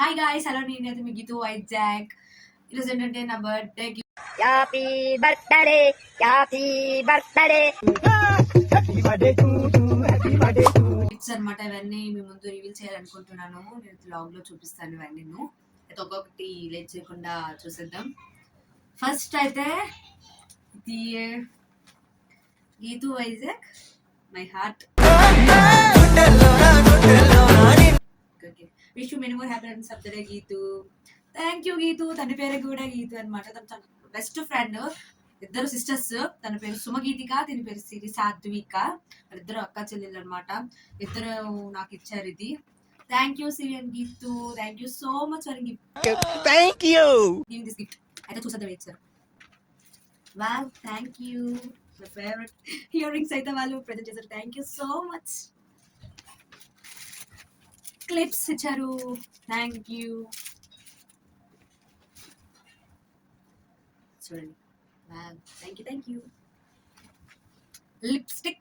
Hi guys, hello, నేను మీ గీతూ వైజాగ్. ఈరోజు ఏంటంటే నా బర్త్డే హ్యాపీ బర్త్డే గిఫ్ట్స్ అనమాట. ఇవన్నీ మీ ముందు రివీల్ చేయాలనుకుంటున్నాను. నేను బ్లాగ్ లో చూపిస్తాను ఇవన్నీ. అయితే ఒక్కొక్కటి లేట్ చేయకుండా చూసేద్దాం. ఫస్ట్ అయితే ఇది Geethu Vizag my heart. Wish you many more happiness of the day Geethu. Thank you Geethu. తన పేరు కూడా గీతూ అనమాట. తన బెస్ట్ ఫ్రెండ్, ఇద్దరు సిస్టర్స్. తన పేరు సుమగీతిక, తన పేరు సిరి సాత్విక. ఇద్దరు అక్క చెల్లెళ్ళు అనమాట. ఇద్దరు నాకు ఇచ్చారు ఇది. Thank you Siri and Geethu. Thank you so much for giving this gift. అయితే చూసేద్దాం ఇచ్చారు. Wow, thank you. My favourite earrings అయితే వాళ్ళు ప్రెజెంట్ చేశారు. Thank you so much. Clips ఇచ్చారు. Thank you. చూడండి. Thank you. లిప్స్టిక్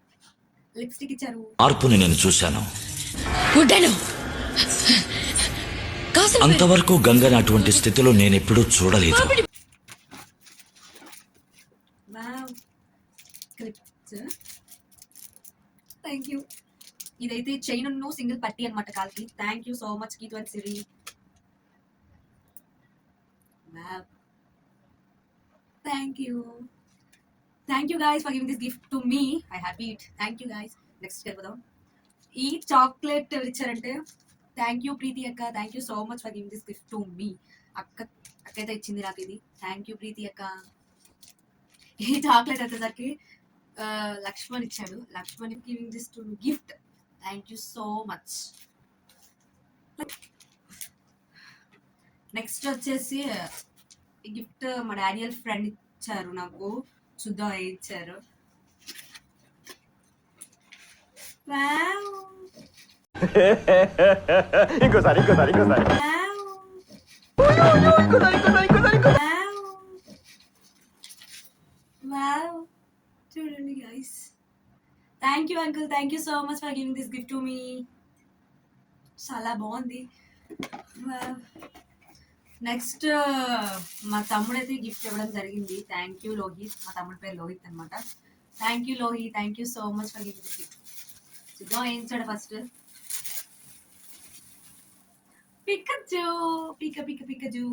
ఇచ్చారు. మార్పుని నేను చూశాను. అంతవరకు గంగని అటువంటి స్థితిలో నేను ఎప్పుడూ చూడలేదు. Thank you. ఇదైతే చైన్ సింగిల్ పట్టి అనమాట కాల్కి. Thank you so much Geethu and Siri. Thank you guys for giving this gift to me. I happy it. Thank you guys. Next వెళ్ళిపోదాం. ఈ చాక్లెట్ ఇచ్చారంటే థ్యాంక్ యూ ప్రీతి అక్క. Thank you so much for giving this gift to me. అక్కయితే ఇచ్చింది నాకు ఇది. Thank you Preethi అక్క. ఈ చాక్లెట్ వచ్చేసరికి లక్ష్మణ్ ఇచ్చాడు. Lakshman giving this to gift. Thank you so much. Next వచ్చేసి ఈ గిఫ్ట్ మా డానియల్ ఫ్రెండ్ ఇచ్చారు నాకు. సుధా ఇచ్చారు. చూడండి guys. Thank you uncle. Thank you so much for giving this gift to me. చాలా బాగుంది. నెక్స్ట్ మా తమ్ముడు అయితే గిఫ్ట్ ఇవ్వడం జరిగింది. Thank you Lohith. మా తమ్ముడి పేరు లోహిత్ అనమాట. Thank you Lohith. Thank you so much for gift this gift. ఇదో ఏంచాడు ఫస్ట్. పికచూ. పికచూ.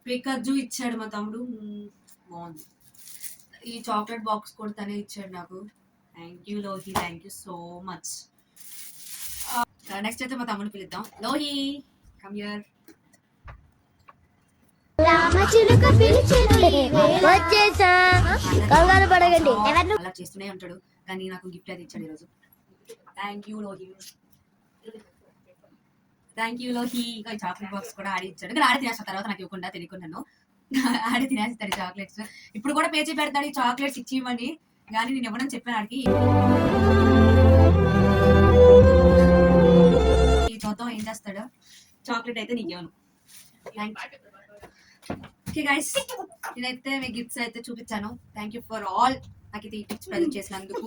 పికచూ ఇచ్చాడు మా తమ్ముడు. బాగుంది. ఈ చాక్లెట్ బాక్స్ కూడా తనే ఇచ్చాడు నాకు. Thank you Lohi. Thank you so much. Next అయితే మా తమ్ముడు పిలుద్దాం. Lohi, come here. అలా చేస్తూనే ఉంటాడు, కానీ నాకు గిఫ్ట్ అది ఇచ్చాడు ఈరోజు. Thank you Lohi. Thank you Lohi. ఈ చాక్లెట్ బాక్స్ కూడా ఆడి ఇచ్చాడు. కానీ ఆడి తినేస్తాను తర్వాత నాకు ఇవ్వకుండా తెలియకుండాను. ఆడి తినేస్తాడు చాక్లెట్స్. ఇప్పుడు కూడా పేచి పెడతాడు ఈ చాక్లెట్స్ ఇచ్చిమని. కానీ నేను ఇవ్వడం చెప్పాను ఆడికి. ఈ చూద్దాం ఏం చేస్తాడు. చాక్లెట్ అయితే నీకు ఇవ్వను. ఓకే గైస్, నేనైతే మీ గిఫ్ట్స్ అయితే చూపించాను. Thank you for all. నాకు ఇది గిఫ్ట్స్ ప్రజెంట్ చేసినందుకు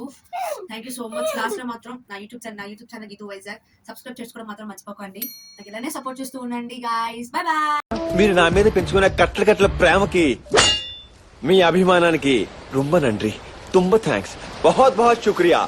thank you so much. Last లో మాత్రం నా YouTube channel Geethu Vizag subscribe చేసుకోవడం మాత్రం మర్చిపోకండి. నాకు ఇలానే సపోర్ట్ చేస్తూ ఉండండి గైస్. Bye bye. మీరు నా మీద పెంచుకున్న కట్ల ప్రేమకి, మీ అభిమానానికి రొంబ నండ్రి. తుంబ థ్యాంక్స్. बहुत बहुत शुक्रिया.